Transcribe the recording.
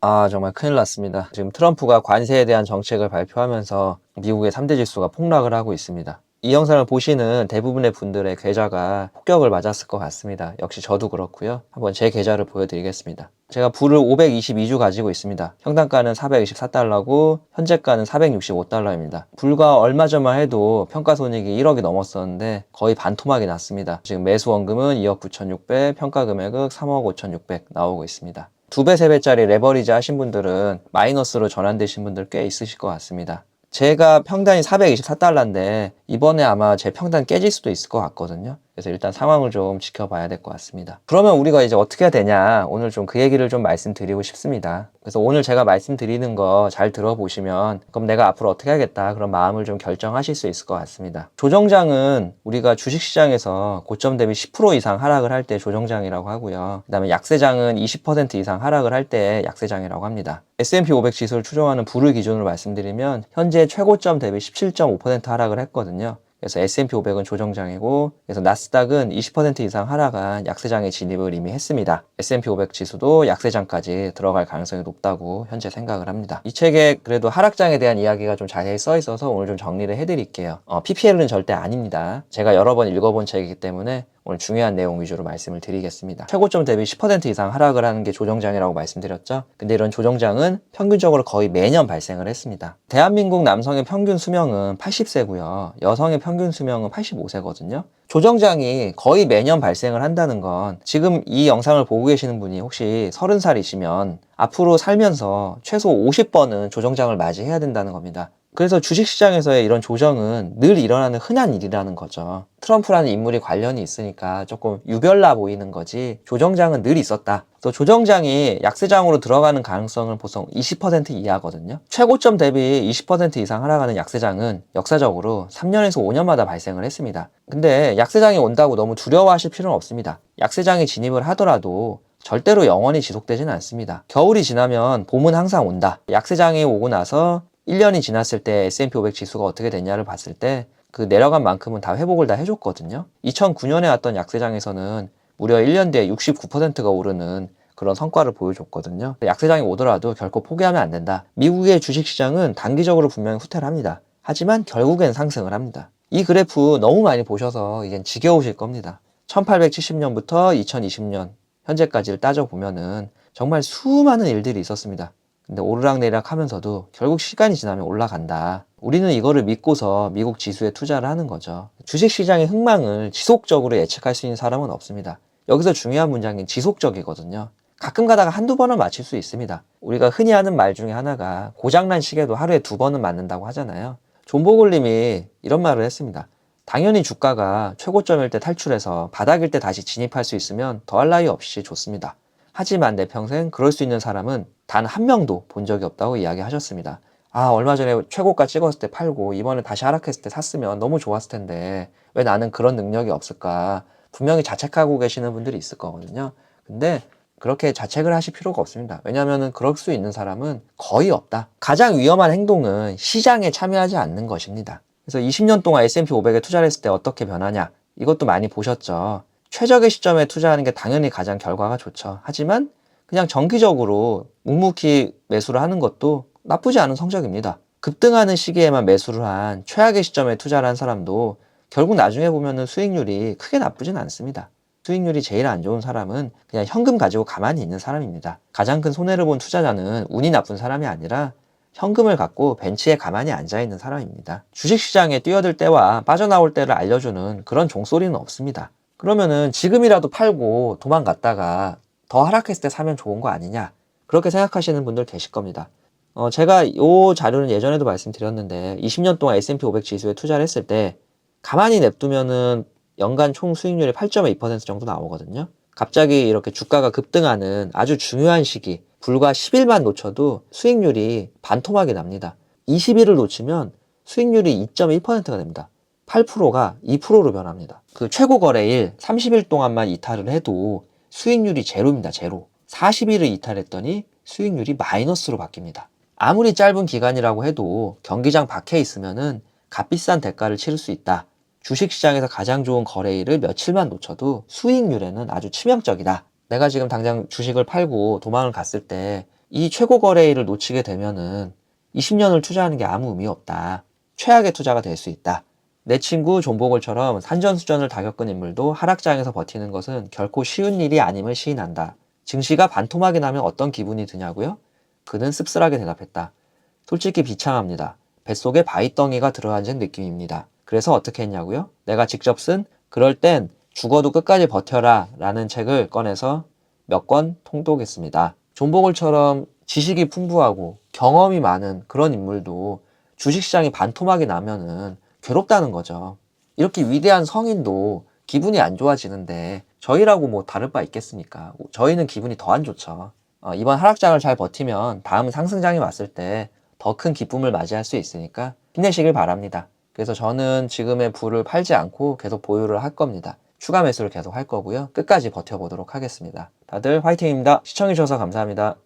정말 큰일 났습니다. 지금 트럼프가 관세에 대한 정책을 발표하면서 미국의 3대 지수가 폭락을 하고 있습니다. 이 영상을 보시는 대부분의 분들의 계좌가 폭격을 맞았을 것 같습니다. 역시 저도 그렇고요. 한번 제 계좌를 보여드리겠습니다. 제가 불을 522주 가지고 있습니다. 평단가는 424달러고 현재가는 465달러입니다. 불과 얼마 전만 해도 평가손익이 1억이 넘었었는데 거의 반토막이 났습니다. 지금 매수 원금은 2억 9,600, 평가 금액은 3억 5,600 나오고 있습니다. 2배, 3배짜리 레버리지 하신 분들은 마이너스로 전환되신 분들 꽤 있으실 것 같습니다. 제가 평단이 424달러인데 이번에 아마 제 평단 깨질 수도 있을 것 같거든요. 그래서 일단 상황을 좀 지켜봐야 될 것 같습니다. 그러면 우리가 이제 어떻게 해야 되냐, 오늘 좀 그 얘기를 좀 말씀드리고 싶습니다. 그래서 오늘 제가 말씀드리는 거 잘 들어보시면 그럼 내가 앞으로 어떻게 하겠다 그런 마음을 좀 결정하실 수 있을 것 같습니다. 조정장은 우리가 주식시장에서 고점 대비 10% 이상 하락을 할 때 조정장이라고 하고요. 그 다음에 약세장은 20% 이상 하락을 할 때 약세장이라고 합니다. S&P 500 지수를 추종하는 불을 기준으로 말씀드리면 현재 최고점 대비 17.5% 하락을 했거든요. 그래서 S&P 500은 조정장이고, 그래서 나스닥은 20% 이상 하락한 약세장에 진입을 이미 했습니다. S&P 500 지수도 약세장까지 들어갈 가능성이 높다고 현재 생각을 합니다. 이 책에 그래도 하락장에 대한 이야기가 좀 자세히 써 있어서 오늘 좀 정리를 해드릴게요. PPL은 절대 아닙니다. 제가 여러 번 읽어본 책이기 때문에 오늘 중요한 내용 위주로 말씀을 드리겠습니다. 최고점 대비 10% 이상 하락을 하는 게 조정장이라고 말씀드렸죠. 근데 이런 조정장은 평균적으로 거의 매년 발생을 했습니다. 대한민국 남성의 평균 수명은 80세고요. 여성의 평균 수명은 85세거든요. 조정장이 거의 매년 발생을 한다는 건 지금 이 영상을 보고 계시는 분이 혹시 30살이시면 앞으로 살면서 최소 50번은 조정장을 맞이해야 된다는 겁니다. 그래서 주식시장에서의 이런 조정은 늘 일어나는 흔한 일이라는 거죠. 트럼프라는 인물이 관련이 있으니까 조금 유별나 보이는 거지 조정장은 늘 있었다. 또 조정장이 약세장으로 들어가는 가능성은 보통 20% 이하거든요. 최고점 대비 20% 이상 하락하는 약세장은 역사적으로 3년에서 5년마다 발생을 했습니다. 근데 약세장이 온다고 너무 두려워하실 필요는 없습니다. 약세장이 진입을 하더라도 절대로 영원히 지속되지는 않습니다. 겨울이 지나면 봄은 항상 온다. 약세장이 오고 나서 1년이 지났을 때 S&P 500 지수가 어떻게 됐냐를 봤을 때 그 내려간 만큼은 다 회복을 다 해줬거든요. 2009년에 왔던 약세장에서는 무려 1년 뒤에 69%가 오르는 그런 성과를 보여줬거든요. 약세장이 오더라도 결코 포기하면 안 된다. 미국의 주식시장은 단기적으로 분명히 후퇴를 합니다. 하지만 결국엔 상승을 합니다. 이 그래프 너무 많이 보셔서 이젠 지겨우실 겁니다. 1870년부터 2020년 현재까지를 따져보면은 정말 수많은 일들이 있었습니다. 근데 오르락내리락 하면서도 결국 시간이 지나면 올라간다. 우리는 이거를 믿고서 미국 지수에 투자를 하는 거죠. 주식시장의 흥망을 지속적으로 예측할 수 있는 사람은 없습니다. 여기서 중요한 문장이 지속적이거든요. 가끔 가다가 한두 번은 맞힐 수 있습니다. 우리가 흔히 하는 말 중에 하나가 고장난 시계도 하루에 2번은 맞는다고 하잖아요. 존 보글님이 이런 말을 했습니다. 당연히 주가가 최고점일 때 탈출해서 바닥일 때 다시 진입할 수 있으면 더할 나위 없이 좋습니다. 하지만 내 평생 그럴 수 있는 사람은 단 한 명도 본 적이 없다고 이야기하셨습니다. 얼마 전에 최고가 찍었을 때 팔고 이번에 다시 하락했을 때 샀으면 너무 좋았을 텐데 왜 나는 그런 능력이 없을까? 분명히 자책하고 계시는 분들이 있을 거거든요. 근데 그렇게 자책을 하실 필요가 없습니다. 왜냐하면 그럴 수 있는 사람은 거의 없다. 가장 위험한 행동은 시장에 참여하지 않는 것입니다. 그래서 20년 동안 S&P 500에 투자를 했을 때 어떻게 변하냐? 이것도 많이 보셨죠. 최적의 시점에 투자하는 게 당연히 가장 결과가 좋죠. 하지만 그냥 정기적으로 묵묵히 매수를 하는 것도 나쁘지 않은 성적입니다. 급등하는 시기에만 매수를 한 최악의 시점에 투자를 한 사람도 결국 나중에 보면은 수익률이 크게 나쁘진 않습니다. 수익률이 제일 안 좋은 사람은 그냥 현금 가지고 가만히 있는 사람입니다. 가장 큰 손해를 본 투자자는 운이 나쁜 사람이 아니라 현금을 갖고 벤치에 가만히 앉아있는 사람입니다. 주식시장에 뛰어들 때와 빠져나올 때를 알려주는 그런 종소리는 없습니다. 그러면은 지금이라도 팔고 도망갔다가 더 하락했을 때 사면 좋은 거 아니냐, 그렇게 생각하시는 분들 계실 겁니다. 제가 이 자료는 예전에도 말씀드렸는데 20년 동안 S&P 500 지수에 투자를 했을 때 가만히 냅두면은 연간 총 수익률이 8.2% 정도 나오거든요. 갑자기 이렇게 주가가 급등하는 아주 중요한 시기, 불과 10일만 놓쳐도 수익률이 반토막이 납니다. 20일을 놓치면 수익률이 2.1%가 됩니다. 8%가 2%로 변합니다. 그 최고 거래일 30일 동안만 이탈을 해도 수익률이 제로입니다. 제로. 40일을 이탈했더니 수익률이 마이너스로 바뀝니다. 아무리 짧은 기간이라고 해도 경기장 밖에 있으면은 값비싼 대가를 치를 수 있다. 주식시장에서 가장 좋은 거래일을 며칠만 놓쳐도 수익률에는 아주 치명적이다. 내가 지금 당장 주식을 팔고 도망을 갔을 때 이 최고 거래일을 놓치게 되면은 20년을 투자하는 게 아무 의미 없다. 최악의 투자가 될 수 있다. 내 친구 존보글처럼 산전수전을 다 겪은 인물도 하락장에서 버티는 것은 결코 쉬운 일이 아님을 시인한다. 증시가 반토막이 나면 어떤 기분이 드냐고요? 그는 씁쓸하게 대답했다. 솔직히 비참합니다. 뱃속에 바위덩이가 들어앉은 느낌입니다. 그래서 어떻게 했냐고요? 내가 직접 쓴 그럴 땐 죽어도 끝까지 버텨라 라는 책을 꺼내서 몇 권 통독했습니다. 존보글처럼 지식이 풍부하고 경험이 많은 그런 인물도 주식시장이 반토막이 나면은 괴롭다는 거죠. 이렇게 위대한 성인도 기분이 안 좋아지는데 저희라고 뭐 다를 바 있겠습니까? 저희는 기분이 더 안 좋죠. 이번 하락장을 잘 버티면 다음 상승장이 왔을 때 더 큰 기쁨을 맞이할 수 있으니까 힘내시길 바랍니다. 그래서 저는 지금의 부를 팔지 않고 계속 보유를 할 겁니다. 추가 매수를 계속 할 거고요. 끝까지 버텨보도록 하겠습니다. 다들 화이팅입니다. 시청해주셔서 감사합니다.